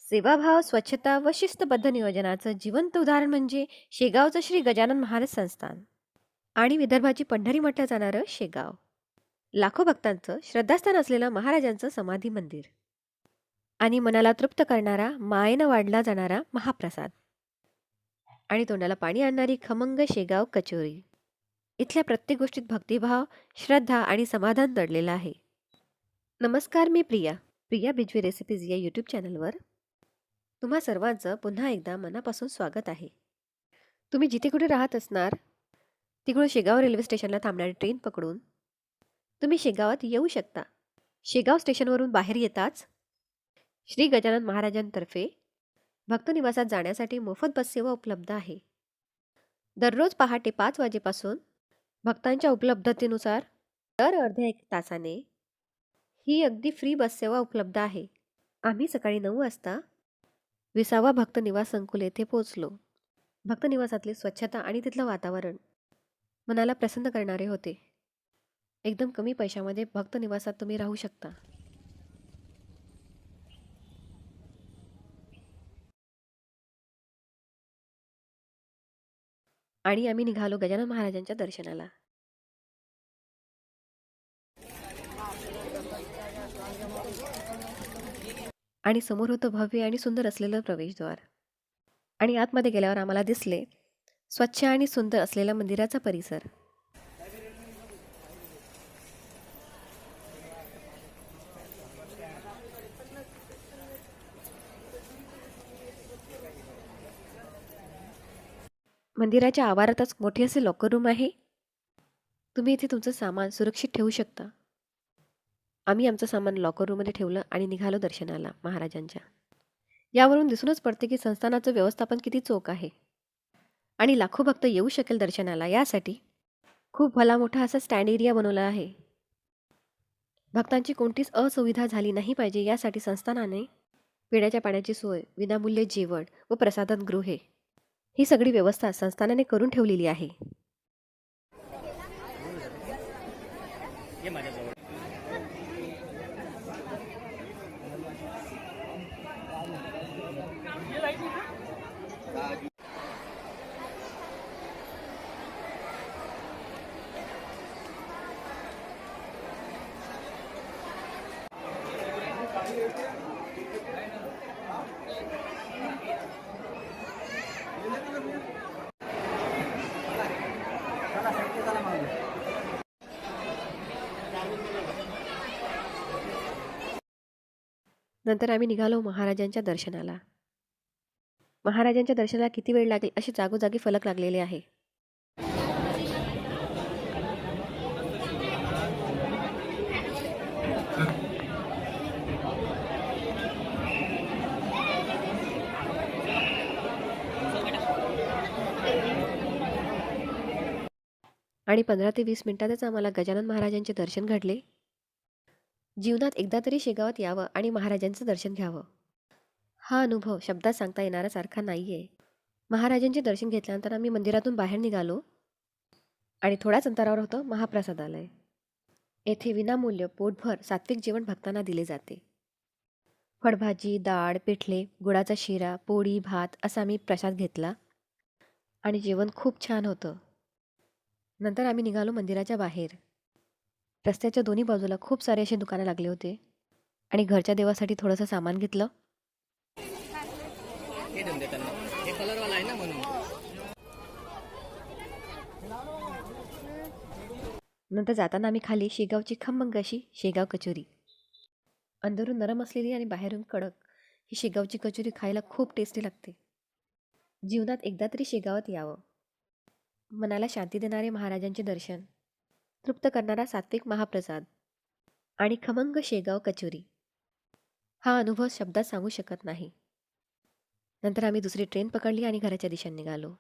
सेवाभाव, स्वच्छता व शिस्तबद्ध नियोजनाचं जिवंत उदाहरण म्हणजे शेगावचं श्री गजानन महाराज संस्थान आणि विदर्भाची पंढरी म्हटलं जाणारं शेगाव. लाखो भक्तांचं श्रद्धास्थान असलेलं महाराजांचं समाधी मंदिर आणि मनाला तृप्त करणारा, मायेनं वाढला जाणारा महाप्रसाद आणि तोंडाला पाणी आणणारी खमंग शेगाव कचोरी. इथल्या प्रत्येक गोष्टीत भक्तिभाव, श्रद्धा आणि समाधान दडलेलं आहे. नमस्कार, मी प्रिया. प्रिया बिजवी रेसिपीज या यूट्यूब चॅनलवर तुम्हा सर्वांचं पुन्हा एकदा मनापासून स्वागत आहे. तुम्ही जिथे कुठे राहत असणार तिकडून शेगाव रेल्वे स्टेशनला थांबणारी ट्रेन पकडून तुम्ही शेगावात येऊ शकता. शेगाव स्टेशनवरून बाहेर येताच श्री गजानन महाराजांतर्फे भक्तनिवासात जाण्यासाठी मोफत बससेवा उपलब्ध आहे. दररोज पहाटे 5 वाजेपासून भक्तांच्या उपलब्धतेनुसार दर अर्ध्या 1 तासाने ही अगदी फ्री बससेवा उपलब्ध आहे. आम्ही सकाळी 9 वाजता 20वा भक्तनिवास संकुल येथे पोहोचलो. भक्तनिवासातली स्वच्छता आणि तिथलं वातावरण मनाला प्रसन्न करणारे होते. एकदम कमी पैशामध्ये भक्तनिवासात तुम्ही राहू शकता. आणि आम्ही निघालो गजानन महाराजांच्या दर्शनाला. आणि समोर होतं भव्य आणि सुंदर असलेलं प्रवेशद्वार. आणि आतमध्ये गेल्यावर आम्हाला दिसले स्वच्छ आणि सुंदर असलेला मंदिराचा परिसर. मंदिराच्या आवारातच मोठे असे लॉकर रूम आहे. तुम्ही इथे तुमचं सामान सुरक्षित ठेवू शकता. आम्ही आमचं सामान लॉकर रूममध्ये ठेवलं आणि निघालो दर्शनाला महाराजांच्या. यावरून दिसूनच पडते की संस्थानाचं व्यवस्थापन किती चोख आहे. आणि लाखो भक्त येऊ शकेल दर्शनाला यासाठी खूप भला मोठा असा स्टँड एरिया बनवला आहे. भक्तांची कोणतीच असुविधा झाली नाही पाहिजे यासाठी संस्थानाने पिण्याच्या पाण्याची सोय, विनामूल्य जेवण व प्रसाधन गृहे ही सगळी व्यवस्था संस्थानाने करून ठेवलेली आहे. नंतर आम्ही निघालो महाराजांच्या दर्शनाला. महाराजांच्या दर्शनाला किती वेळ लागेल असे जागोजागी फलक लागलेले आहे. आणि 15 ते 20 मिनिटातच आम्हाला गजानन महाराजांचे दर्शन घडले. जीवनात एकदा तरी शेगावात यावं आणि महाराजांचं दर्शन घ्यावं. हा अनुभव शब्दात सांगता येणारा सारखा नाहीये. महाराजांचे दर्शन घेतल्यानंतर आम्ही मंदिरातून बाहेर निघालो आणि थोड्याच अंतरावर होतं महाप्रसादालय. येथे विनामूल्य पोटभर सात्विक जेवण भक्तांना दिले जाते. फळभाजी, डाळ, पिठले, गुळाचा शिरा, पोळी, भात असा आम्ही प्रसाद घेतला आणि जेवण खूप छान होतं. नंतर आम्ही निघालो मंदिराच्या बाहेर. रस्त्याच्या दोन्ही बाजूला खूप सारे असे दुकानं लागले होते आणि घरच्या देवासाठी थोडंसं सामान घेतलं. नंतर जाताना आम्ही खाली शेगावची खमंग अशी शेगाव कचोरी, अंदरून नरम असलेली आणि बाहेरून कडक, ही शेगावची कचोरी खायला खूप टेस्टी लागते. जीवनात एकदा तरी शेगावात यावं. मनाला शांती देणारे महाराजांचे दर्शन, तृप्त करणारा सात्विक महाप्रसाद आणि खमंग शेगाव कचोरी हा अनुभव शब्दात सांगू शकत नाही. नंतर आम्ही दुसरी ट्रेन पकडली आणि घराच्या दिशेने निघालो.